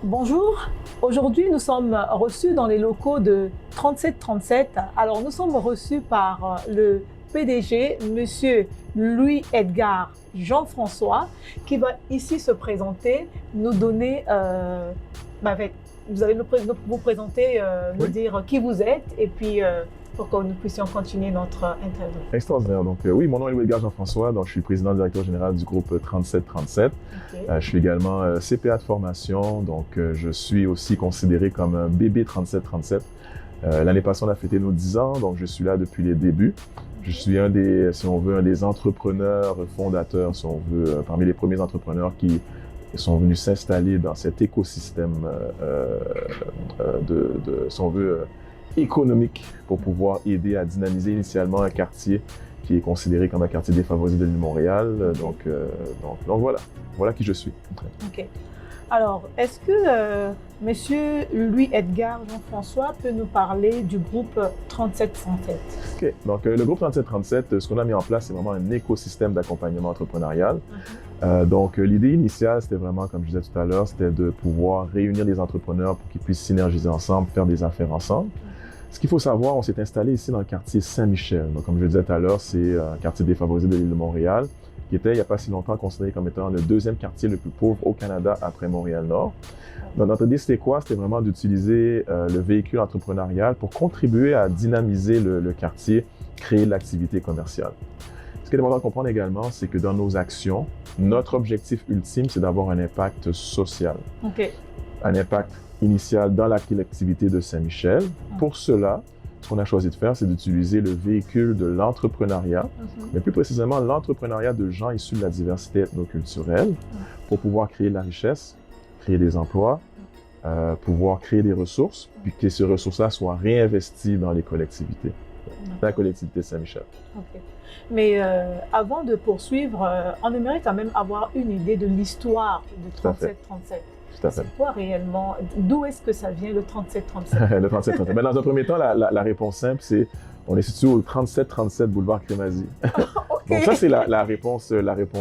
Bonjour, aujourd'hui nous sommes reçus dans les locaux de 3737. Alors nous sommes reçus par le PDG, Monsieur Louis-Edgar Jean-François, qui va ici se présenter, nous donner, vous allez vous présenter, nous Oui, dire qui vous êtes et puis pour que nous puissions continuer notre interview. extraordinaire. Donc, oui, mon nom est Louis-Edgar Jean-François, donc je suis président directeur général du groupe 3737. Ok. Je suis également CPA de formation, donc je suis aussi considéré comme un bébé 3737. L'année passée, on a fêté nos 10 ans, donc je suis là depuis les débuts. Je suis un des, si on veut, un des entrepreneurs fondateurs, si on veut, parmi les premiers entrepreneurs qui sont venus s'installer dans cet écosystème si on veut, économique pour pouvoir aider à dynamiser initialement un quartier qui est considéré comme un quartier défavorisé de l'île de Montréal. Donc voilà qui je suis. Ok. Alors, est-ce que Monsieur Louis-Edgar Jean-François peut nous parler du groupe 3737? OK. Donc, le groupe 3737, ce qu'on a mis en place, c'est vraiment un écosystème d'accompagnement entrepreneurial. L'idée initiale, c'était vraiment, comme je disais tout à l'heure, c'était de pouvoir réunir les entrepreneurs pour qu'ils puissent synergiser ensemble, faire des affaires ensemble. Ce qu'il faut savoir, on s'est installé ici dans le quartier Saint-Michel. Donc, comme je le disais tout à l'heure, c'est un quartier défavorisé de l'île de Montréal, qui était, il n'y a pas si longtemps, considéré comme étant le deuxième quartier le plus pauvre au Canada après Montréal-Nord. Donc, notre idée, c'était quoi? C'était vraiment d'utiliser le véhicule entrepreneurial pour contribuer à dynamiser le quartier, créer de l'activité commerciale. Ce qui est important de comprendre également, c'est que dans nos actions, notre objectif ultime, c'est d'avoir un impact social. Ok. Un impact initial dans la collectivité de Saint-Michel. Pour cela, ce qu'on a choisi de faire, c'est d'utiliser le véhicule de l'entrepreneuriat, mais plus précisément l'entrepreneuriat de gens issus de la diversité ethnoculturelle, pour pouvoir créer de la richesse, créer des emplois, pouvoir créer des ressources, puis que ces ressources-là soient réinvesties dans les collectivités, la collectivité de Saint-Michel. Ok. Mais avant de poursuivre, on aimerait quand même avoir une idée de l'histoire de Tout à fait. 3737. Tout à fait. C'est quoi réellement? D'où est-ce que ça vient le 3737? Le 3737. Mais dans un premier temps, la réponse simple, c'est on est situé au 3737 boulevard Crémazie. Ok. Donc ça, c'est la réponse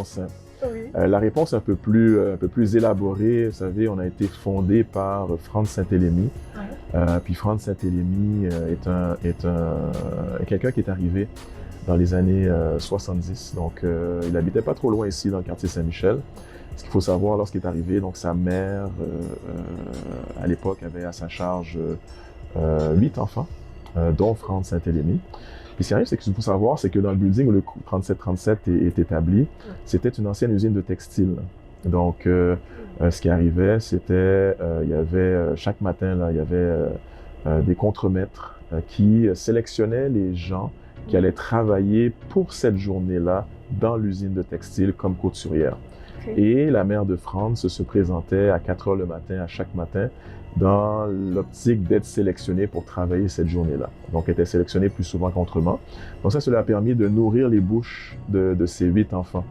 simple. Oui. La réponse un peu plus élaborée, vous savez, on a été fondé par Franz Saint-Élémy. Ouais. Puis Franz Saint-Élémy est quelqu'un qui est arrivé dans les années 70. Donc, il habitait pas trop loin ici, dans le quartier Saint-Michel. Ce qu'il faut savoir, lorsqu'il est arrivé, donc sa mère, à l'époque, avait à sa charge 8 enfants, dont Franz Saint-Élémy. Puis ce qui arrive, c'est que ce qu'il faut savoir, c'est que dans le building où le 3737 est établi, c'était une ancienne usine de textile. Donc, ce qui arrivait, c'était, il y avait, chaque matin, là, il y avait des contremaîtres qui sélectionnaient les gens qui allaient travailler pour cette journée-là dans l'usine de textile comme couturière. Ok. Et la mère de Franz se présentait à 4 heures le matin, à chaque matin, dans l'optique d'être sélectionnée pour travailler cette journée-là. Donc, elle était sélectionnée plus souvent qu'autrement. Donc ça a permis de nourrir les bouches de ces 8 enfants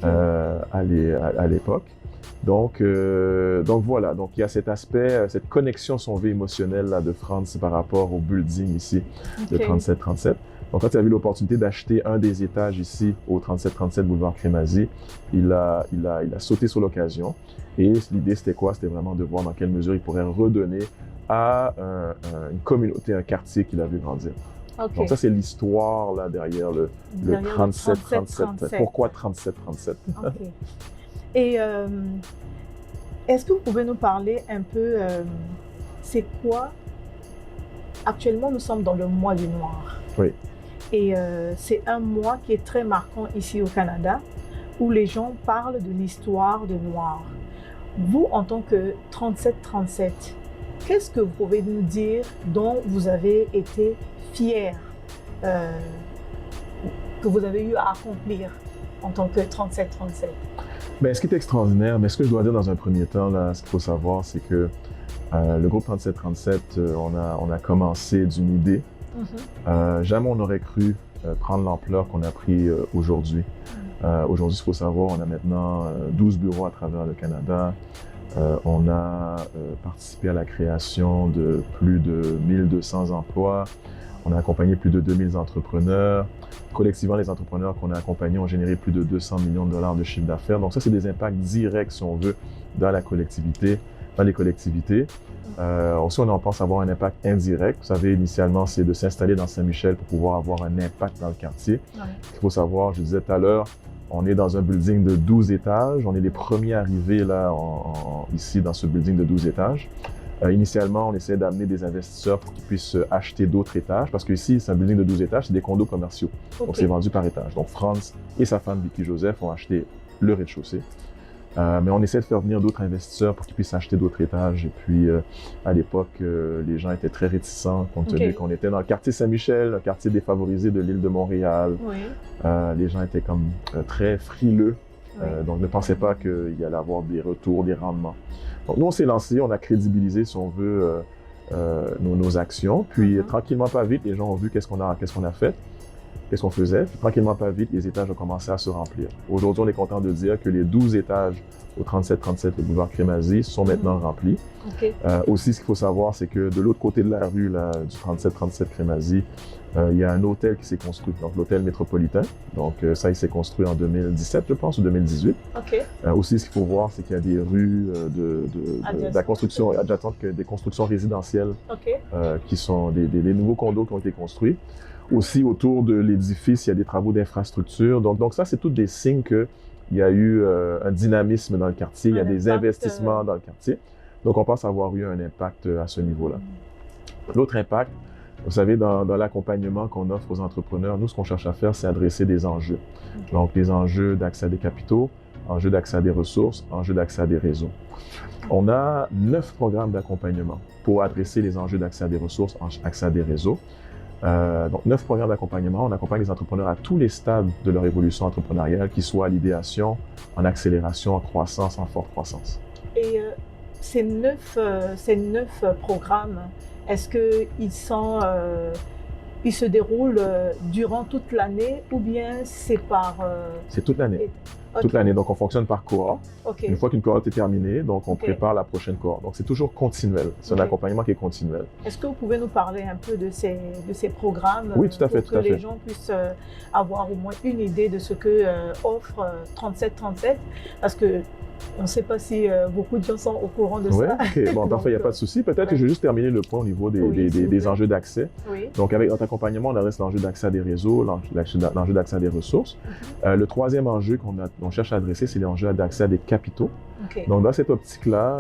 à l'époque. Donc voilà, donc il y a cet aspect, cette connexion, si on veut, émotionnelle là, de Franz par rapport au building ici, de 3737. Donc quand il a eu l'opportunité d'acheter un des étages ici, au 3737 boulevard Crémazie, il a sauté sur l'occasion. Et l'idée, c'était quoi? C'était vraiment de voir dans quelle mesure il pourrait redonner à une communauté, un quartier qu'il a vu grandir. Ok. Donc ça, c'est l'histoire là derrière le 3737. Pourquoi 3737? Ok. Et est-ce que vous pouvez nous parler un peu, c'est quoi? Actuellement, nous sommes dans le mois du noir. Oui. Et c'est un mois qui est très marquant ici au Canada, où les gens parlent de l'histoire de Noir. Vous, en tant que 3737, qu'est-ce que vous pouvez nous dire dont vous avez été fier, que vous avez eu à accomplir en tant que 3737? Ben, ce qui est extraordinaire, mais ce que je dois dire dans un premier temps, là, ce qu'il faut savoir, c'est que le groupe 3737, on a commencé d'une idée. Jamais on n'aurait cru prendre l'ampleur qu'on a pris aujourd'hui. Aujourd'hui, ce qu'il faut savoir, on a maintenant 12 bureaux à travers le Canada. On a participé à la création de plus de 1200 emplois. On a accompagné plus de 2000 entrepreneurs. Collectivement, les entrepreneurs qu'on a accompagnés ont généré plus de 200 millions de dollars de chiffre d'affaires. Donc ça, c'est des impacts directs, si on veut, dans la collectivité. dans les collectivités. Aussi, on en pense avoir un impact indirect. Vous savez, initialement, c'est de s'installer dans Saint-Michel pour pouvoir avoir un impact dans le quartier. Ouais. Il faut savoir, je disais tout à l'heure, on est dans un building de 12 étages. On est les premiers arrivés là, ici dans ce building de 12 étages. Initialement, on essaie d'amener des investisseurs pour qu'ils puissent acheter d'autres étages, parce que ici, c'est un building de 12 étages, c'est des condos commerciaux. Ok. Donc, c'est vendu par étage. Donc, Franz et sa femme Vicky Joseph ont acheté le rez-de-chaussée. Mais on essaie de faire venir d'autres investisseurs pour qu'ils puissent acheter d'autres étages. Et puis, à l'époque, les gens étaient très réticents, compte tenu qu'on était dans le quartier Saint-Michel, un quartier défavorisé de l'île de Montréal. Oui. Les gens étaient comme très frileux, Oui. donc ne pensaient pas qu'il y allait avoir des retours, des rendements. Donc, nous, on s'est lancé, on a crédibilisé, si on veut, nos actions. Puis, tranquillement, pas vite, les gens ont vu qu'est-ce qu'on a fait. Qu'est-ce qu'on faisait? Puis, tranquillement, pas vite, les étages ont commencé à se remplir. Aujourd'hui, on est content de dire que les 12 étages au 3737 le boulevard Crémazie sont maintenant remplis. Ok. Aussi, ce qu'il faut savoir, c'est que de l'autre côté de la rue, là, du 3737 Crémazie, il y a un hôtel qui s'est construit, donc l'hôtel métropolitain. Donc, ça, il s'est construit en 2017, je pense, ou 2018. Ok. Aussi, ce qu'il faut voir, c'est qu'il y a des rues de la construction adjacente, des constructions résidentielles Ok. qui sont des nouveaux condos qui ont été construits. Aussi, autour de l'édifice, il y a des travaux d'infrastructure. Donc ça, c'est tous des signes qu'il y a eu un dynamisme dans le quartier, il y a des investissements dans le quartier. Donc, on pense avoir eu un impact à ce niveau-là. L'autre impact, vous savez, dans l'accompagnement qu'on offre aux entrepreneurs, nous, ce qu'on cherche à faire, c'est adresser des enjeux. Ok. Donc, les enjeux d'accès à des capitaux, enjeux d'accès à des ressources, enjeux d'accès à des réseaux. On a 9 programmes d'accompagnement pour adresser les enjeux d'accès à des ressources, accès à des réseaux. Donc, 9 programmes d'accompagnement. On accompagne les entrepreneurs à tous les stades de leur évolution entrepreneuriale, qu'ils soient à l'idéation, en accélération, en croissance, en forte croissance. Et ces neuf programmes, est-ce qu'ils ils se déroulent durant toute l'année ou bien c'est par... C'est toute l'année. Ok. Toute l'année. Donc, on fonctionne par cohorte. Ok. Une fois qu'une cohorte est terminée, donc on Ok. prépare la prochaine cohorte. Donc, c'est toujours continuel. C'est Ok. un accompagnement qui est continuel. Est-ce que vous pouvez nous parler un peu de ces programmes Oui, tout à fait, pour tout à que les fait. gens puissent avoir au moins une idée de ce que offre 3737? Parce que on ne sait pas si beaucoup de gens sont au courant de Oui, ça. OK. Bon, parfait, il n'y a pas de souci. Peut-être que je vais juste terminer le point au niveau Oui, s'il vous des plaît. enjeux d'accès. Oui. Donc, avec notre accompagnement, on adresse l'enjeu d'accès à des réseaux, l'enjeu d'accès à des ressources. Le troisième enjeu qu'on cherche à adresser, c'est l'enjeu d'accès à des capitaux. Ok. Donc, dans cette optique-là,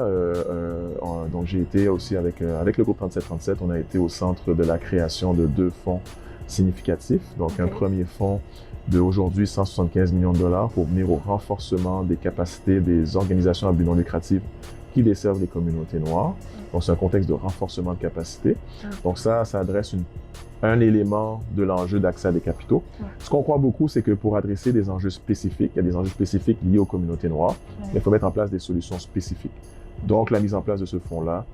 donc j'ai été aussi avec le groupe 3737, on a été au centre de la création de 2 fonds significatifs. Donc, Ok. un premier fonds de aujourd'hui 175 millions de dollars pour venir au renforcement des capacités des organisations à but non lucratif qui desservent les communautés noires. Donc, c'est un contexte de renforcement de capacité. Donc, ça adresse un élément de l'enjeu d'accès à des capitaux. Ce qu'on croit beaucoup, c'est que pour adresser des enjeux spécifiques, il y a des enjeux spécifiques liés aux communautés noires, mais il faut mettre en place des solutions spécifiques. Donc, la mise en place de ce fonds-là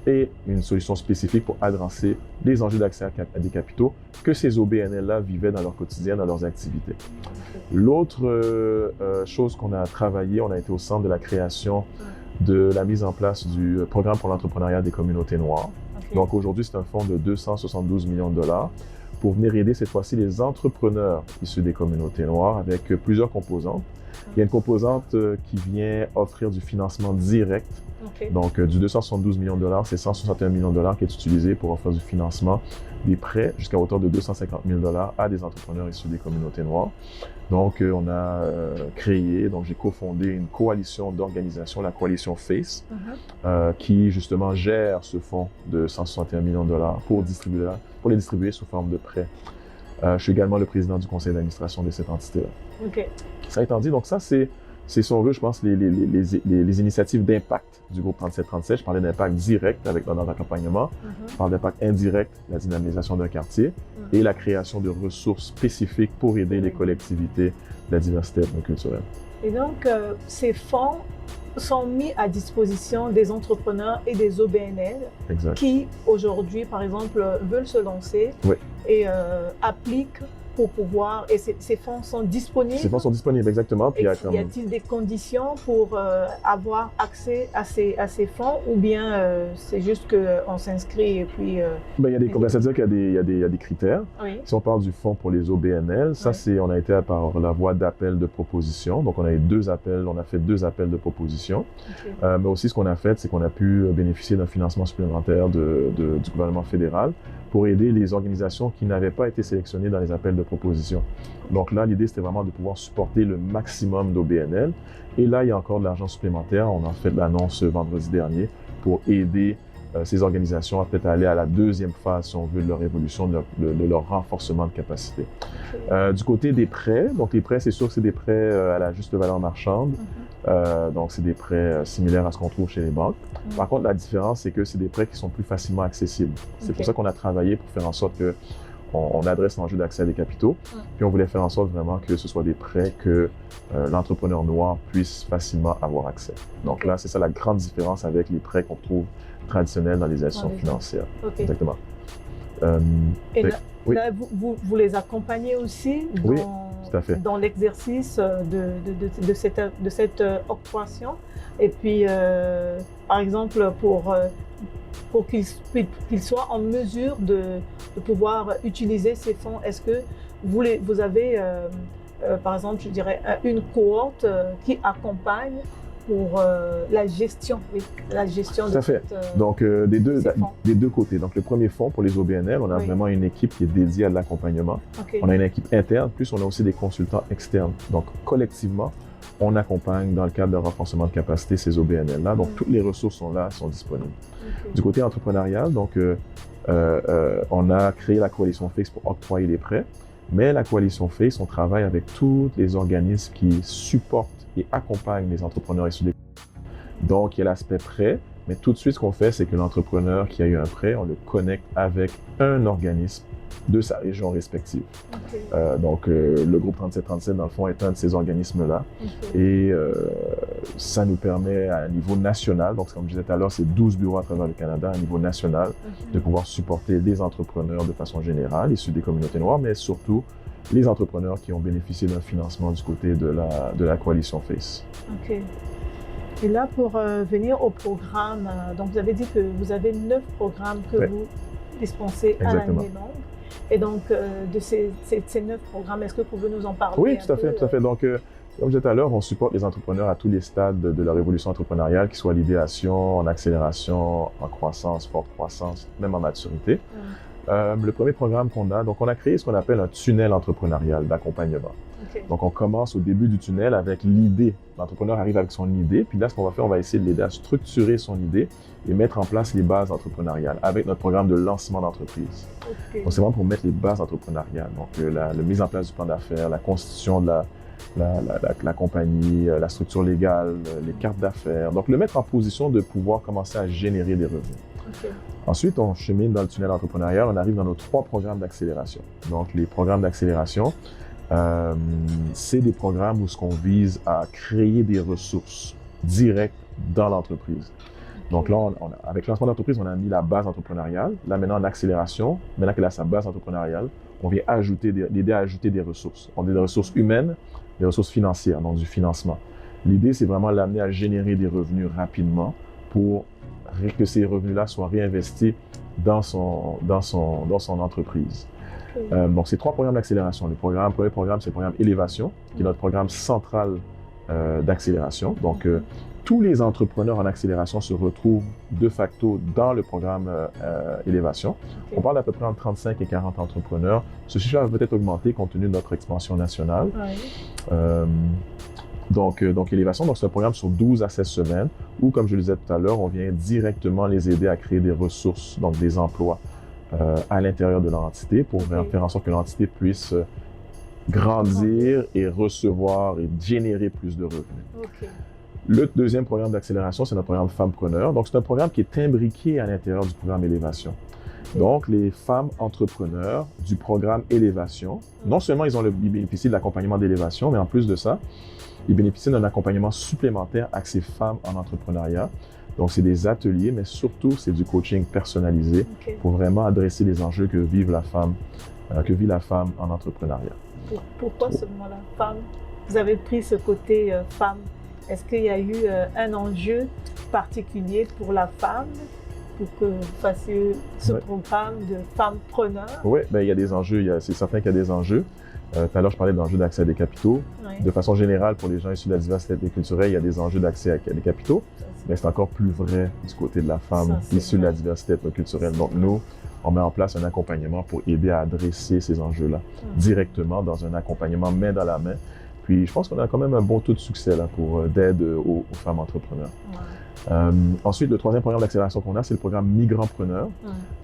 est une solution spécifique pour adresser des enjeux d'accès à des capitaux que ces OBNL-là vivaient dans leur quotidien, dans leurs activités. L'autre chose qu'on a travaillé, on a été au centre de la création de la mise en place du programme pour l'entrepreneuriat des communautés noires. Ok. Donc aujourd'hui, c'est un fonds de 272 millions de dollars pour venir aider cette fois-ci les entrepreneurs issus des communautés noires avec plusieurs composantes. Il y a une composante qui vient offrir du financement direct. Ok. Donc du 272 millions de dollars, c'est 161 millions de dollars qui est utilisé pour offrir du financement, des prêts jusqu'à hauteur de 250 000 dollars à des entrepreneurs issus des communautés noires. Donc on a créé, donc j'ai cofondé une coalition d'organisations, la coalition FACE, qui justement gère ce fonds de 161 millions de dollars pour les distribuer sous forme de prêts. Je suis également le président du conseil d'administration de cette entité-là. Ok. Ça étant dit, donc ça c'est si on veut, je pense, les initiatives d'impact du groupe 3737. Je parlais d'impact direct dans notre accompagnement. Je parle d'impact indirect, la dynamisation d'un quartier et la création de ressources spécifiques pour aider les collectivités de la diversité ethnoculturelle. Et donc, ces fonds sont mis à disposition des entrepreneurs et des OBNL Exact. qui, aujourd'hui, par exemple, veulent se lancer Oui. et appliquent pour pouvoir... Et ces fonds sont disponibles? Ces fonds sont disponibles, exactement. Puis y a-t-il des conditions pour avoir accès à ces fonds ou bien c'est juste qu'on s'inscrit et puis... Ben, c'est-à-dire qu'il y a des critères. Oui. Si on parle du fonds pour les OBNL, ça, on a été par la voie d'appel de proposition. Donc, on a fait 2 appels de proposition. Okay. Mais aussi, ce qu'on a fait, c'est qu'on a pu bénéficier d'un financement supplémentaire du gouvernement fédéral pour aider les organisations qui n'avaient pas été sélectionnées dans les appels de proposition. Donc là, l'idée, c'était vraiment de pouvoir supporter le maximum d'OBNL. Et là, il y a encore de l'argent supplémentaire. On a fait l'annonce vendredi dernier pour aider ces organisations à peut-être aller à la 2e phase, si on veut, de leur évolution, de leur renforcement de capacité. Okay. Du côté des prêts, donc les prêts, c'est sûr que c'est des prêts à la juste valeur marchande. Donc, c'est des prêts similaires à ce qu'on trouve chez les banques. Par contre, la différence, c'est que c'est des prêts qui sont plus facilement accessibles. C'est pour ça qu'on a travaillé pour faire en sorte qu'on adresse l'enjeu d'accès à des capitaux. Puis, on voulait faire en sorte vraiment que ce soit des prêts que l'entrepreneur noir puisse facilement avoir accès. Donc là, c'est ça la grande différence avec les prêts qu'on trouve traditionnels dans les institutions financières. Okay. Exactement. Et là, vous les accompagnez aussi dans l'exercice de cette octroyation. Et puis, par exemple, pour qu'ils soient en mesure de pouvoir utiliser ces fonds, est-ce que vous avez, par exemple, je dirais, une cohorte qui accompagne pour la gestion de cette, donc, des deux côtés. Donc, le premier fonds pour les OBNL, on a vraiment une équipe qui est dédiée à l'accompagnement. Okay. On a une équipe interne, plus on a aussi des consultants externes. Donc, collectivement, on accompagne dans le cadre de renforcement de capacité ces OBNL-là. Donc, toutes les ressources sont là, sont disponibles. Okay. Du côté entrepreneurial, donc, on a créé la coalition FACE pour octroyer les prêts. Mais la coalition FACE, on travaille avec tous les organismes qui supportent et accompagnent les entrepreneurs issus des... Donc, il y a l'aspect prêt, mais tout de suite, ce qu'on fait, c'est que l'entrepreneur qui a eu un prêt, on le connecte avec un organisme de sa région respective. Okay. Donc, le groupe 3737, dans le fond, est un de ces organismes-là. Okay. Et ça nous permet, à un niveau national, donc comme je disais tout à l'heure, c'est 12 bureaux à travers le Canada, à un niveau national, de pouvoir supporter les entrepreneurs de façon générale, issus des communautés noires, mais surtout les entrepreneurs qui ont bénéficié d'un financement du côté de la coalition FACE. OK. Et là, pour venir au programme, donc vous avez dit que vous avez 9 programmes que vous dispensez à l'année longue. Et donc, de ces 9 programmes, est-ce que vous pouvez nous en parler? Oui, tout à fait. Donc, comme je disais tout à l'heure, on supporte les entrepreneurs à tous les stades de leur évolution entrepreneuriale, qu'ils soient en idéation, en accélération, en croissance, forte croissance, même en maturité. Le premier programme qu'on a, donc on a créé ce qu'on appelle un tunnel entrepreneurial d'accompagnement. Okay. Donc, on commence au début du tunnel avec l'idée. L'entrepreneur arrive avec son idée, puis là, ce qu'on va faire, on va essayer de l'aider à structurer son idée et mettre en place les bases entrepreneuriales avec notre programme de lancement d'entreprise. Okay. Donc, c'est vraiment pour mettre les bases entrepreneuriales. Donc, la mise en place du plan d'affaires, la constitution de la compagnie, la structure légale, les cartes d'affaires. Donc, le mettre en position de pouvoir commencer à générer des revenus. Okay. Ensuite, on chemine dans le tunnel entrepreneurial, on arrive dans nos 3 programmes d'accélération. Donc, les programmes d'accélération, c'est des programmes où ce qu'on vise à créer des ressources directes dans l'entreprise. Donc là, avec le lancement d'entreprise, on a mis la base entrepreneuriale. Là, maintenant, en accélération, maintenant qu'elle a sa base entrepreneuriale, on vient l'aider à ajouter des ressources. On a des ressources humaines, des ressources financières, donc du financement. L'idée, c'est vraiment l'amener à générer des revenus rapidement pour que ces revenus-là soient réinvestis dans son entreprise. Donc, c'est 3 programmes d'accélération. Le premier programme, c'est le programme Élévation, qui est notre programme central d'accélération. Donc, tous les entrepreneurs en accélération se retrouvent de facto dans le programme Élévation. Okay. On parle d'à peu près entre 35 et 40 entrepreneurs. Ce chiffre va peut-être augmenter compte tenu de notre expansion nationale. Oui. Donc, Élévation, donc c'est un programme sur 12 à 16 semaines où, comme je le disais tout à l'heure, on vient directement les aider à créer des ressources, donc des emplois à l'intérieur de leur entité pour faire en sorte que l'entité puisse grandir et recevoir et générer plus de revenus. Okay. Le deuxième programme d'accélération, c'est notre programme Femmepreneur. Donc, c'est un programme qui est imbriqué à l'intérieur du programme Élévation. Donc, les femmes entrepreneurs du programme Élévation, non seulement ils bénéficient de l'accompagnement d'Élévation, mais en plus de ça, ils bénéficient d'un accompagnement supplémentaire à ces femmes en entrepreneuriat. Donc, c'est des ateliers, mais surtout, c'est du coaching personnalisé pour vraiment adresser les enjeux que vivent la femme que vit la femme en entrepreneuriat. Pourquoi seulement la femme? Vous avez pris ce côté femme. Est-ce qu'il y a eu un enjeu particulier pour la femme pour que vous fassiez ce programme de femmepreneurs? Oui, ben, il y a des enjeux. C'est certain qu'il y a des enjeux. Tout à l'heure, je parlais d'enjeux d'accès à des capitaux. Oui. De façon générale, pour les gens issus de la diversité ethnique culturelle, il y a des enjeux d'accès à des capitaux. Mais c'est encore plus vrai du côté de la femme issue de la diversité ethnique culturelle. Donc, nous, on met en place un accompagnement pour aider à adresser ces enjeux-là directement dans un accompagnement main dans la main. Puis, je pense qu'on a quand même un bon taux de succès là, d'aide aux femmes entrepreneurs. Ensuite, le troisième programme d'accélération qu'on a, c'est le programme Migrantpreneur.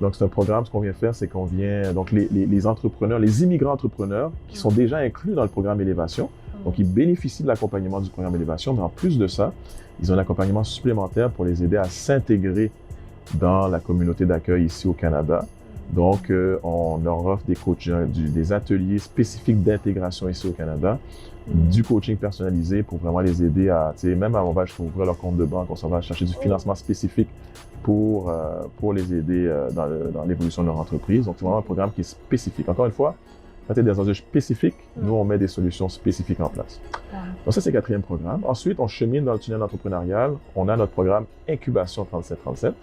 Donc, c'est un programme, ce qu'on vient faire, c'est qu'on vient, donc les entrepreneurs, les immigrants entrepreneurs qui sont déjà inclus dans le programme Élévation, donc ils bénéficient de l'accompagnement du programme Élévation, mais en plus de ça, ils ont un accompagnement supplémentaire pour les aider à s'intégrer dans la communauté d'accueil ici au Canada. Donc, on leur offre des coachings, des ateliers spécifiques d'intégration ici au Canada, du coaching personnalisé pour vraiment les aider à, même on va ouvrir leur compte de banque, on s'en va chercher du financement spécifique pour les aider dans l'évolution de leur entreprise. Donc, c'est vraiment un programme qui est spécifique. Encore une fois, quand il y a des enjeux spécifiques, nous, on met des solutions spécifiques en place. Donc, ça, c'est le quatrième programme. Ensuite, on chemine dans le tunnel entrepreneurial. On a notre programme Incubation 3737.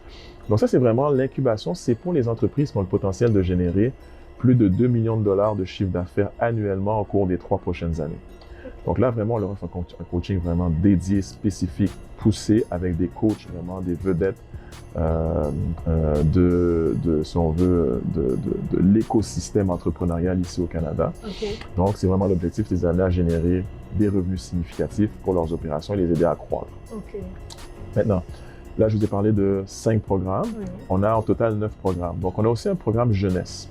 Donc, ça, c'est vraiment l'incubation. C'est pour les entreprises qui ont le potentiel de générer plus de 2 millions de dollars de chiffre d'affaires annuellement au cours des 3 prochaines années. Donc là, vraiment, on leur offre un coaching vraiment dédié, spécifique, poussé avec des coachs, vraiment des vedettes si on veut, de l'écosystème entrepreneurial ici au Canada. Donc, c'est vraiment l'objectif, c'est d'amener à générer des revenus significatifs pour leurs opérations et les aider à croître. Maintenant, là, je vous ai parlé de 5 programmes. On a en total 9 programmes. Donc, on a aussi un programme jeunesse.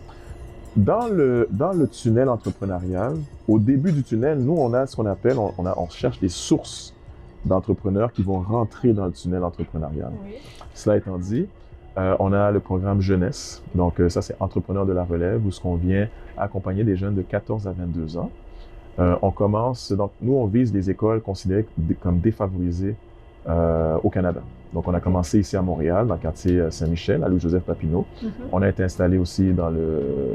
Dans le tunnel entrepreneurial, au début du tunnel, nous, on a ce qu'on appelle, on cherche des sources d'entrepreneurs qui vont rentrer dans le tunnel entrepreneurial. Cela étant dit, on a le programme jeunesse. Donc, ça, c'est Entrepreneurs de la relève, où on vient accompagner des jeunes de 14 à 22 ans. On commence, donc, nous, on vise les écoles considérées comme défavorisées au Canada. Donc, on a commencé ici à Montréal, dans le quartier Saint-Michel, à Louis-Joseph Papineau. On a été installé aussi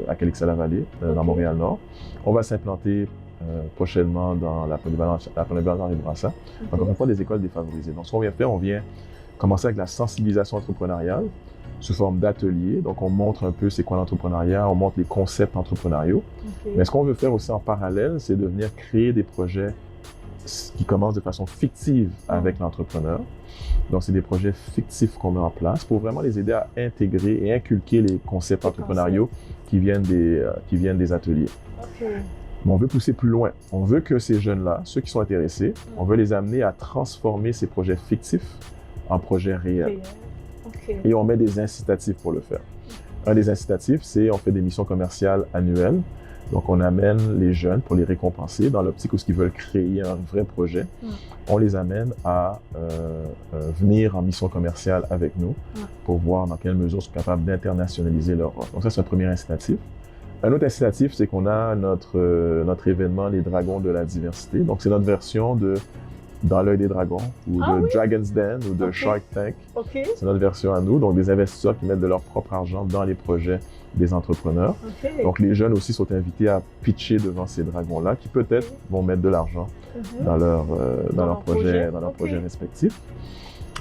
à Calixa-la-Vallée, dans Montréal-Nord. On va s'implanter prochainement dans la polyvalente Henri Bourassa. Encore une fois, des écoles défavorisées. Donc, ce qu'on vient faire, on vient commencer avec la sensibilisation entrepreneuriale sous forme d'ateliers. Donc, on montre un peu c'est quoi l'entrepreneuriat, on montre les concepts entrepreneuriaux. Mais ce qu'on veut faire aussi en parallèle, c'est de venir créer des projets qui commencent de façon fictive avec l'entrepreneur. Donc, c'est des projets fictifs qu'on met en place pour vraiment les aider à intégrer et inculquer les concepts entrepreneuriaux qui viennent des ateliers. Mais on veut pousser plus loin. On veut que ces jeunes-là, ceux qui sont intéressés, on veut les amener à transformer ces projets fictifs en projets réels. Et on met des incitatifs pour le faire. Un des incitatifs, c'est on fait des missions commerciales annuelles. Donc, on amène les jeunes pour les récompenser dans l'optique où ils veulent créer un vrai projet. On les amène à venir en mission commerciale avec nous pour voir dans quelle mesure ils sont capables d'internationaliser leur offre. Donc, ça, c'est un premier incitatif. Un autre incitatif, c'est qu'on a notre événement Les Dragons de la diversité. Donc, c'est notre version de Dans l'œil des dragons ou de Dragon's Den ou de Shark Tank. C'est notre version à nous. Donc, des investisseurs qui mettent de leur propre argent dans les projets des entrepreneurs. Donc, les jeunes aussi sont invités à pitcher devant ces dragons-là qui peut-être vont mettre de l'argent dans leurs projets respectifs.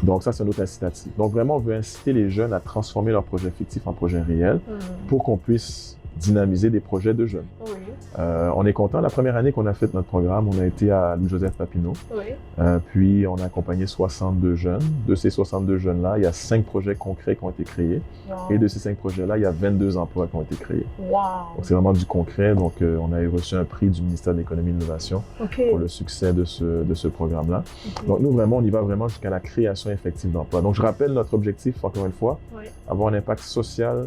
Donc, ça, c'est un autre incitatif. Donc, vraiment, on veut inciter les jeunes à transformer leurs projets fictifs en projets réels pour qu'on puisse dynamiser des projets de jeunes. On est content. La première année qu'on a fait notre programme, on a été à Louis-Joseph Papineau. Puis, on a accompagné 62 jeunes. De ces 62 jeunes-là, il y a 5 projets concrets qui ont été créés. Et de ces 5 projets-là, il y a 22 emplois qui ont été créés. Donc, c'est vraiment du concret. Donc, on a reçu un prix du ministère de l'Économie et de l'Innovation pour le succès de ce programme-là. Donc, nous, vraiment, on y va vraiment jusqu'à la création effective d'emplois. Donc, je rappelle notre objectif, encore une fois, avoir un impact social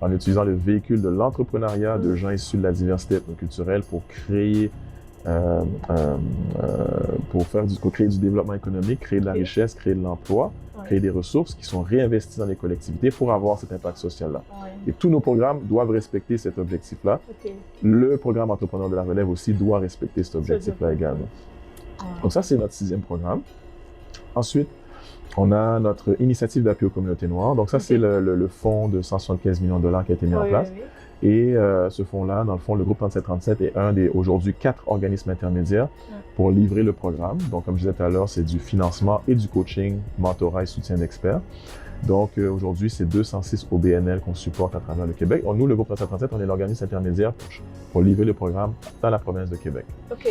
en utilisant le véhicule de l'entrepreneuriat de gens issus de la diversité ethnoculturelle pour créer créer du développement économique, créer de la richesse, créer de l'emploi, créer des ressources qui sont réinvesties dans les collectivités pour avoir cet impact social-là. Et tous nos programmes doivent respecter cet objectif-là. Le programme Entrepreneurs de la relève aussi doit respecter cet objectif-là également. Donc ça, c'est notre 6e programme. Ensuite, on a notre initiative d'appui aux communautés noires. Donc ça, c'est le fonds de 175 millions de dollars qui a été mis en place. Et ce fonds-là, dans le fond, le groupe 3737 est un des aujourd'hui 4 organismes intermédiaires pour livrer le programme. Donc, comme je disais tout à l'heure, c'est du financement et du coaching, mentorat et soutien d'experts. Donc, aujourd'hui, c'est 206 OBNL qu'on supporte à travers le Québec. Nous, le groupe 3737, on est l'organisme intermédiaire pour livrer le programme dans la province de Québec. OK.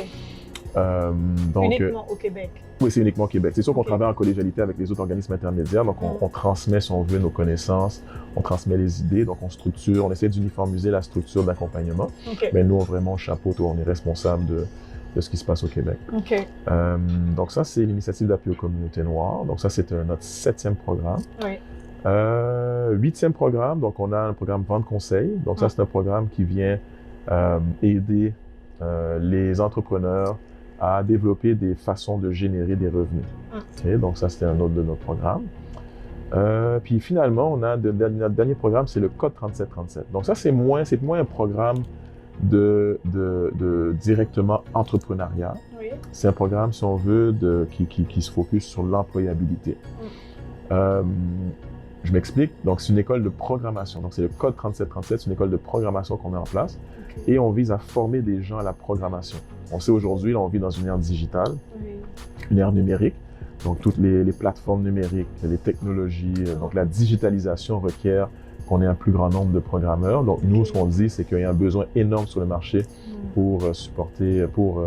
Uniquement au Québec? Oui, c'est uniquement au Québec. C'est sûr qu'on travaille en collégialité avec les autres organismes intermédiaires. Donc, on transmet, si on veut, nos connaissances, on transmet les idées, donc on structure, on essaie d'uniformiser la structure d'accompagnement. Mais nous, vraiment, on chapeaute, on est responsable de ce qui se passe au Québec. Donc ça, c'est l'initiative d'appui aux communautés noires. Donc ça, c'est notre 7e programme. 8e programme, donc on a un programme Vente Conseil. Donc ça, c'est un programme qui vient aider les entrepreneurs à développer des façons de générer des revenus. Donc ça, c'était un autre de nos programmes. Puis finalement, on a notre dernier programme, c'est le Code 3737. Donc ça, c'est moins un programme de directement entrepreneuriat. C'est un programme, si on veut, qui se focus sur l'employabilité. Je m'explique. Donc, c'est une école de programmation. Donc, c'est le Code 3737, c'est une école de programmation qu'on met en place. Et on vise à former des gens à la programmation. On sait aujourd'hui, là, on vit dans une ère digitale, une ère numérique. Donc, toutes les plateformes numériques, les technologies, donc la digitalisation requiert qu'on ait un plus grand nombre de programmeurs. Donc, nous, ce qu'on dit, c'est qu'il y a un besoin énorme sur le marché pour supporter, pour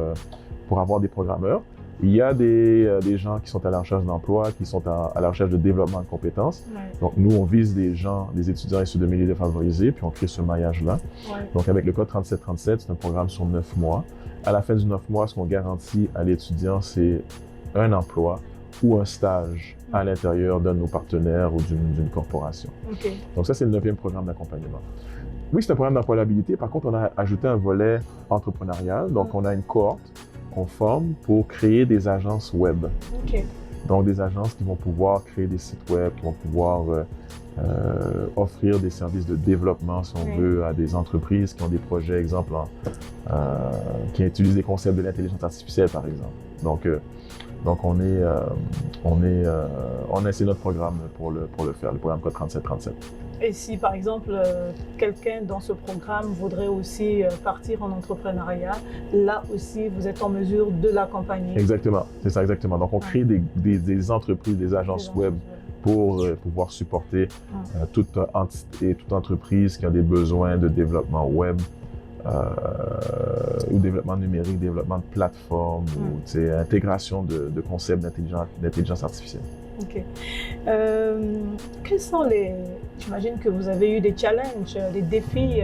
avoir des programmeurs. Il y a des gens qui sont à la recherche d'emploi, qui sont à la recherche de développement de compétences. Donc, nous, on vise des étudiants issus de milieux défavorisés, puis on crée ce maillage-là. Donc, avec le Code 3737, c'est un programme sur 9 mois. À la fin du 9 mois, ce qu'on garantit à l'étudiant, c'est un emploi ou un stage à l'intérieur d'un de nos partenaires ou d'une corporation. Donc ça, c'est le 9e programme d'accompagnement. Oui, c'est un programme d'employabilité. Par contre, on a ajouté un volet entrepreneurial. Donc, on a une cohorte qu'on forme pour créer des agences web. Donc, des agences qui vont pouvoir créer des sites web, qui vont pouvoir offrir des services de développement, si on veut, à des entreprises qui ont des projets, exemple, qui utilisent des concepts de l'intelligence artificielle, par exemple. Donc on a essayé notre programme pour le faire, le programme Code 3737. Et si, par exemple, quelqu'un dans ce programme voudrait aussi partir en entrepreneuriat, là aussi, vous êtes en mesure de l'accompagner? Exactement, c'est ça, exactement. Donc, on crée des entreprises, des agences web pour pouvoir supporter toute entité, toute entreprise qui a des besoins de développement web, ou développement numérique, développement de plateforme, ou intégration de concepts d'intelligence artificielle. Quels sont j'imagine que vous avez eu des challenges, des défis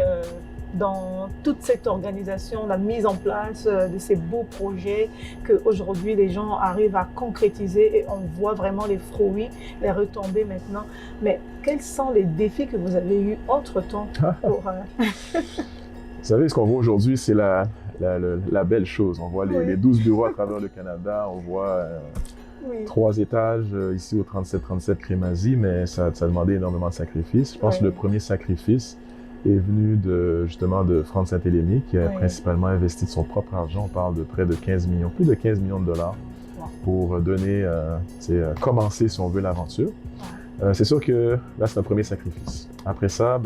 dans toute cette organisation, la mise en place de ces beaux projets qu'aujourd'hui les gens arrivent à concrétiser et on voit vraiment les fruits, les retombées maintenant. Mais quels sont les défis que vous avez eus entre-temps pour... Vous savez, ce qu'on voit aujourd'hui, c'est la belle chose. On voit les 12 bureaux à travers le Canada, on voit 3 étages ici au 3737 Crémazie, mais ça a demandé énormément de sacrifices. Je pense que le premier sacrifice est venu justement de Franz Saint-Hélémy, qui a principalement investi de son propre argent. On parle de près de 15 millions, plus de 15 millions de dollars pour commencer, si on veut, l'aventure. C'est sûr que là, c'est un premier sacrifice. Après ça,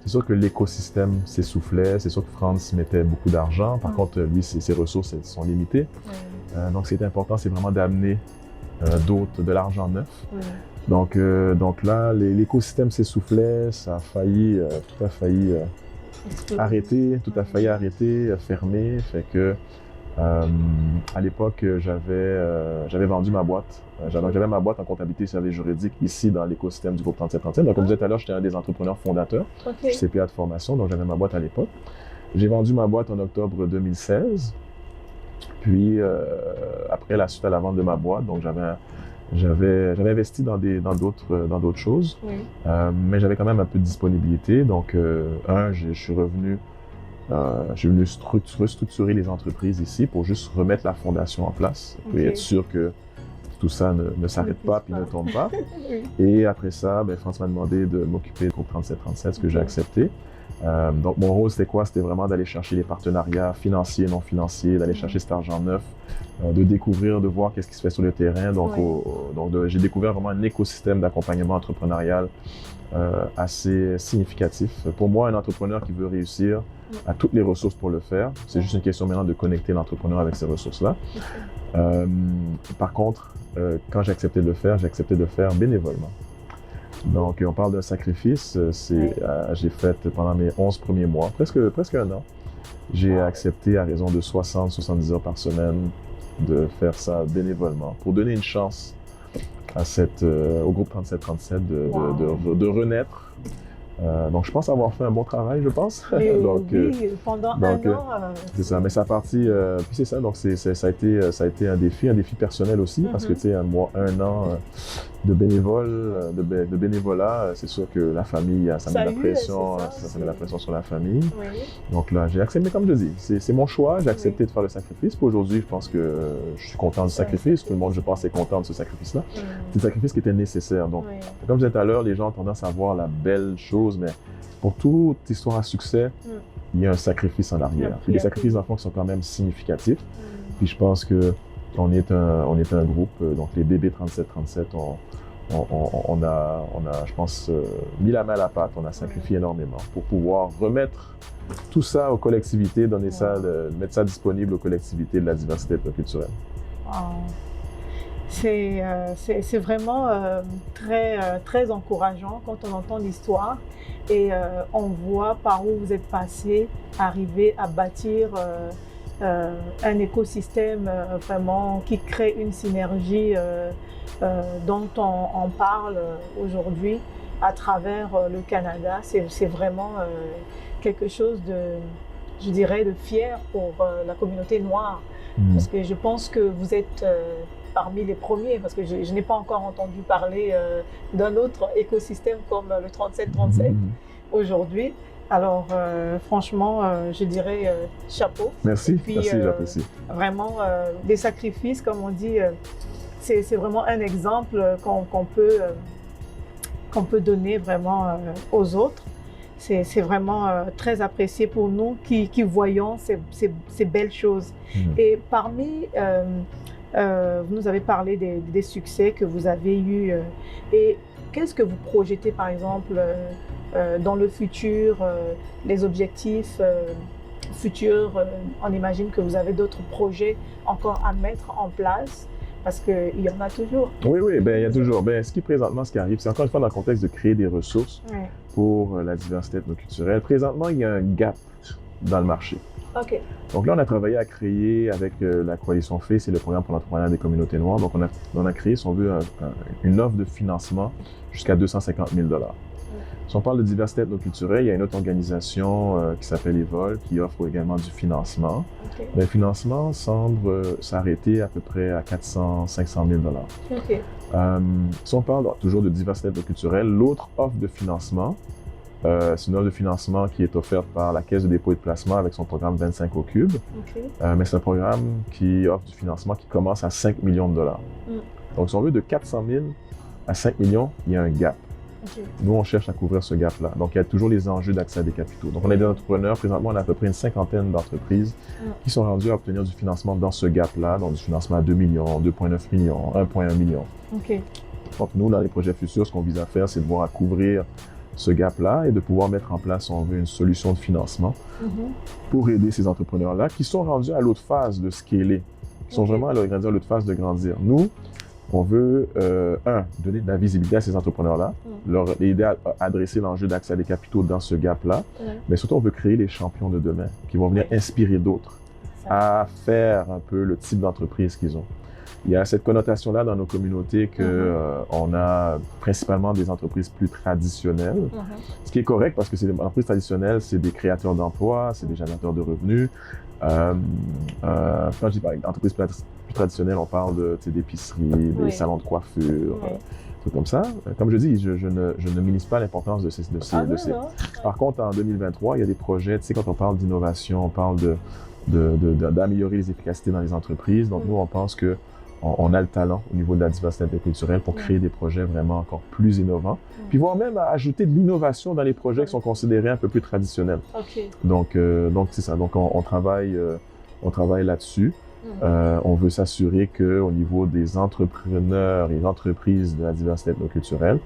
c'est sûr que l'écosystème s'essoufflait, c'est sûr que Franz mettait beaucoup d'argent. Par contre, lui, ses ressources sont limitées. Donc, ce qui est important, c'est vraiment d'amener de l'argent neuf. Donc là, l'écosystème s'essoufflait, ça a failli, tout a failli arrêter, fermer. Fait que à l'époque, j'avais vendu ma boîte. J'avais ma boîte en comptabilité et services juridiques ici dans l'écosystème du groupe 3737. Donc, comme je disais tout à l'heure, j'étais un des entrepreneurs fondateurs. Je suis CPA de formation, donc j'avais ma boîte à l'époque. J'ai vendu ma boîte en octobre 2016. Puis, après la suite à la vente de ma boîte, donc j'avais investi dans d'autres choses, mais j'avais quand même un peu de disponibilité. Donc, je suis venu restructurer les entreprises ici pour juste remettre la fondation en place et être sûr que tout ça ne s'arrête pas puis ne tombe pas. Et après ça, Franz m'a demandé de m'occuper du groupe 3737, ce que j'ai accepté. Donc, mon rôle, c'était quoi? C'était vraiment d'aller chercher les partenariats financiers, non financiers, d'aller chercher cet argent neuf, de découvrir, de voir qu'est-ce qui se fait sur le terrain. Donc, j'ai découvert vraiment un écosystème d'accompagnement entrepreneurial assez significatif. Pour moi, un entrepreneur qui veut réussir a toutes les ressources pour le faire. C'est juste une question maintenant de connecter l'entrepreneur avec ces ressources-là. Par contre, quand j'ai accepté de le faire bénévolement. Donc, on parle d'un sacrifice. J'ai fait pendant mes 11 premiers mois, presque un an, j'ai accepté à raison de 60-70 heures par semaine de faire ça bénévolement pour donner une chance à au groupe 3737 de renaître. Donc, je pense avoir fait un bon travail, je pense. Donc, oui, pendant un an. C'est ça, mais ça partie. Puis c'est ça, donc ça a été un défi personnel aussi, parce que tu sais, un an de bénévolat, c'est sûr que la famille, ça met la pression, ça met la pression sur la famille. Oui. Donc là, j'ai accepté, mais comme je dis, c'est mon choix, j'ai accepté de faire le sacrifice. Puis aujourd'hui, je pense que je suis content du sacrifice. Tout le monde, je pense, est content de ce sacrifice-là. C'est un sacrifice qui était nécessaire. Donc, comme je disais tout à l'heure, les gens ont tendance à voir la belle chose, mais pour toute histoire à succès, il y a un sacrifice en arrière. Et les sacrifices d'enfants qui sont quand même significatifs. Puis je pense que on est un groupe, donc les bébés 3737, on a, je pense, mis la main à la pâte, on a sacrifié énormément pour pouvoir remettre tout ça aux collectivités, mettre ça disponible aux collectivités de la diversité culturelle. C'est vraiment très encourageant quand on entend l'histoire et on voit par où vous êtes passé, arriver à bâtir un écosystème vraiment qui crée une synergie dont on parle aujourd'hui à travers le Canada. C'est vraiment quelque chose je dirais, de fier pour la communauté noire. Parce que je pense que vous êtes parmi les premiers, parce que je n'ai pas encore entendu parler d'un autre écosystème comme le 3737 aujourd'hui. Alors, franchement, je dirais chapeau. Merci, merci, j'apprécie. Vraiment, des sacrifices, comme on dit, c'est vraiment un exemple qu'on peut donner vraiment aux autres. C'est vraiment très apprécié pour nous qui voyons ces belles choses. Et parmi, vous nous avez parlé des succès que vous avez eus. Et qu'est-ce que vous projetez, par exemple, dans le futur, les objectifs futurs? On imagine que vous avez d'autres projets encore à mettre en place. Parce qu'il y en a toujours. Oui, il y a toujours. Ce qui qui arrive, c'est encore une fois dans le contexte de créer des ressources pour la diversité ethnoculturelle. Présentement, il y a un gap dans le marché. OK. Donc là, on a travaillé à créer avec la Coalition FAY, c'est le programme pour l'entrepreneuriat des communautés noires. Donc on a créé, si on veut, une offre de financement jusqu'à 250 000 $. Si on parle de diversité ethnoculturelle, il y a une autre organisation qui s'appelle Evol qui offre également du financement. Okay. Le financement semble s'arrêter à peu près à 400-500 000 $. Okay. Si on parle toujours de diversité ethnoculturelle, l'autre offre de financement, c'est une offre de financement qui est offerte par la Caisse de dépôt et de placement avec son programme 25 au cube. Okay. Mais c'est un programme qui offre du financement qui commence à 5 millions de $. Donc, si on veut de 400 000 à 5 millions, il y a un gap. Okay. Nous, on cherche à couvrir ce gap-là. Donc, il y a toujours les enjeux d'accès à des capitaux. Donc, on a des entrepreneurs. Présentement, on a à peu près une cinquantaine d'entreprises qui sont rendues à obtenir du financement dans ce gap-là, donc du financement à 2 millions, 2,9 millions, 1,1 million. Okay. Donc, nous, dans les projets futurs, ce qu'on vise à faire, c'est de voir à couvrir ce gap-là et de pouvoir mettre en place, si on veut, une solution de financement pour aider ces entrepreneurs-là qui sont rendus à l'autre phase de scaler, qui sont vraiment à l'autre phase de grandir. Nous, on veut, donner de la visibilité à ces entrepreneurs-là, leur aider à adresser l'enjeu d'accès à des capitaux dans ce gap-là, mais surtout, on veut créer les champions de demain qui vont venir inspirer d'autres à faire un peu le type d'entreprise qu'ils ont. Il y a cette connotation-là dans nos communautés qu'on a principalement des entreprises plus traditionnelles, ce qui est correct parce que c'est des entreprises traditionnelles, c'est des créateurs d'emplois, c'est des générateurs de revenus. Quand je dis par exemple entreprises plus traditionnelles, on parle d'épiceries, des salons de coiffure, trucs comme ça. Comme je dis, je ne minimise pas l'importance de ces. Par contre, en 2023, il y a des projets, tu sais, quand on parle d'innovation, on parle d'améliorer les efficacités dans les entreprises. Donc, nous, on pense que on a le talent au niveau de la diversité interculturelle pour créer des projets vraiment encore plus innovants, puis voire même ajouter de l'innovation dans les projets qui sont considérés un peu plus traditionnels. Donc c'est ça. Donc on travaille là-dessus. On veut s'assurer qu'au niveau des entrepreneurs et entreprises de la diversité ethnoculturelle,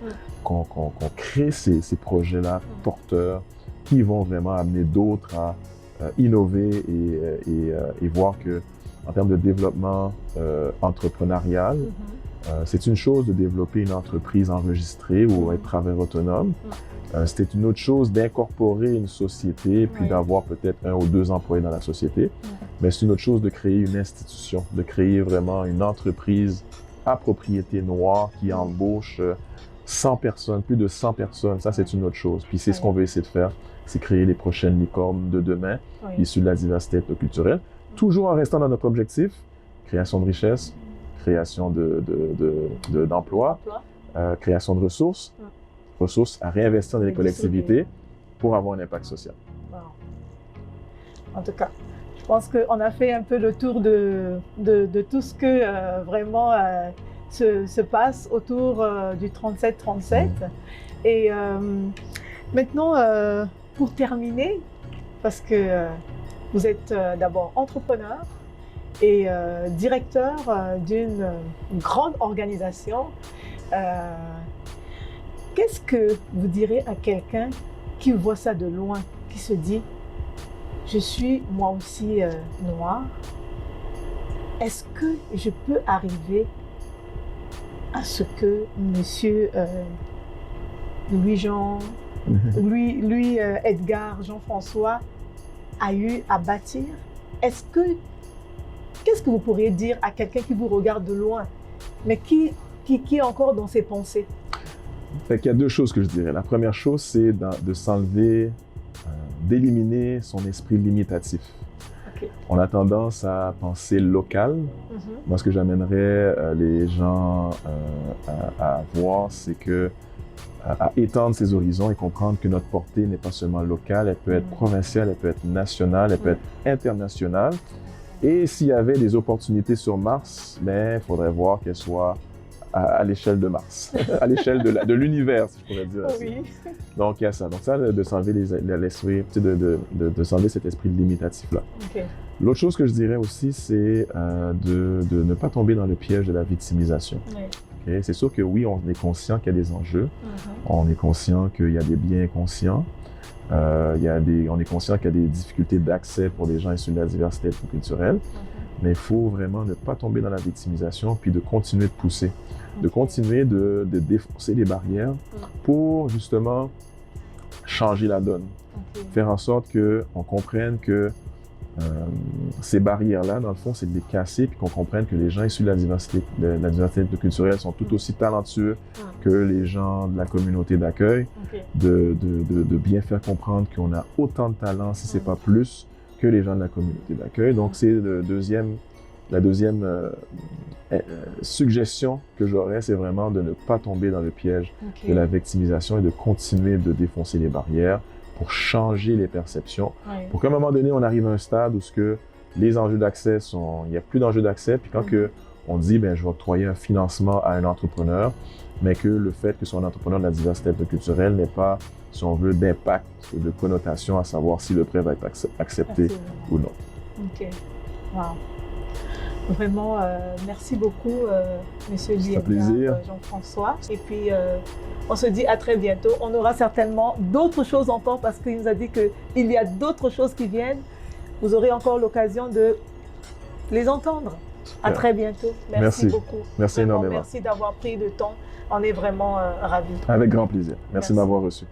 qu'on crée ces projets-là porteurs qui vont vraiment amener d'autres à innover et voir que en termes de développement entrepreneurial, c'est une chose de développer une entreprise enregistrée ou être travailleur autonome. C'est une autre chose d'incorporer une société puis d'avoir peut-être 1 ou 2 employés dans la société. Mais c'est une autre chose de créer une institution, de créer vraiment une entreprise à propriété noire qui embauche 100 personnes, plus de 100 personnes. Ça, c'est une autre chose. Puis c'est ce qu'on veut essayer de faire, c'est créer les prochaines licornes de demain issues de la diversité ethnoculturelle. Toujours en restant dans notre objectif, création de richesse, création d'emplois, création de ressources, ressources à réinvestir dans les collectivités pour avoir un impact social. En tout cas, je pense qu'on a fait un peu le tour de tout ce que vraiment se passe autour du 37-37. Et maintenant, pour terminer, parce que vous êtes d'abord entrepreneur et directeur d'une grande organisation. Qu'est-ce que vous direz à quelqu'un qui voit ça de loin, qui se dit « Je suis moi aussi noire, est-ce que je peux arriver à ce que monsieur Edgar Jean-François a eu à bâtir? Qu'est-ce que vous pourriez dire à quelqu'un qui vous regarde de loin, mais qui est encore dans ses pensées? Il y a 2 choses que je dirais. La première chose, c'est de s'enlever, d'éliminer son esprit limitatif. On a tendance à penser local. Moi, ce que j'amènerais les gens à voir, c'est à étendre ses horizons et comprendre que notre portée n'est pas seulement locale, elle peut être provinciale, elle peut être nationale, elle peut être internationale. Et s'il y avait des opportunités sur Mars, il faudrait voir qu'elles soient à l'échelle de Mars, à l'échelle de l'univers, si je pourrais dire ainsi. Donc, il y a ça. Donc, ça, de s'enlever de s'enlever cet esprit limitatif-là. L'autre chose que je dirais aussi, c'est de ne pas tomber dans le piège de la victimisation. C'est sûr que oui, on est conscient qu'il y a des enjeux, on est conscient qu'il y a des biens inconscients, on est conscient qu'il y a des difficultés d'accès pour des gens issus de la diversité ethnoculturelle, mais il faut vraiment ne pas tomber dans la victimisation puis de continuer de pousser, de continuer de défoncer les barrières pour justement changer la donne, faire en sorte qu'on comprenne que ces barrières-là, dans le fond, c'est de les casser puis qu'on comprenne que les gens issus de la diversité ethnoculturelle sont tout aussi talentueux que les gens de la communauté d'accueil, de bien faire comprendre qu'on a autant de talent, si ce n'est pas plus, que les gens de la communauté d'accueil. Donc, c'est la deuxième suggestion que j'aurais, c'est vraiment de ne pas tomber dans le piège de la victimisation et de continuer de défoncer les barrières pour changer les perceptions, pour qu'à un moment donné, on arrive à un stade où les enjeux d'accès il n'y a plus d'enjeux d'accès, puis quand on dit, je vais octroyer un financement à un entrepreneur, mais que le fait que soit un entrepreneur de la diversité culturelle n'ait pas, si on veut, d'impact ou de connotation à savoir si le prêt va être accepté ou non. Wow. Vraiment, merci beaucoup, Monsieur Edgar Jean-François. Et puis, on se dit à très bientôt. On aura certainement d'autres choses encore parce qu'il nous a dit qu'il y a d'autres choses qui viennent. Vous aurez encore l'occasion de les entendre. À très bientôt. Merci beaucoup. Merci énormément. Merci d'avoir pris le temps. On est vraiment ravis. Avec grand plaisir. Merci de m'avoir reçu.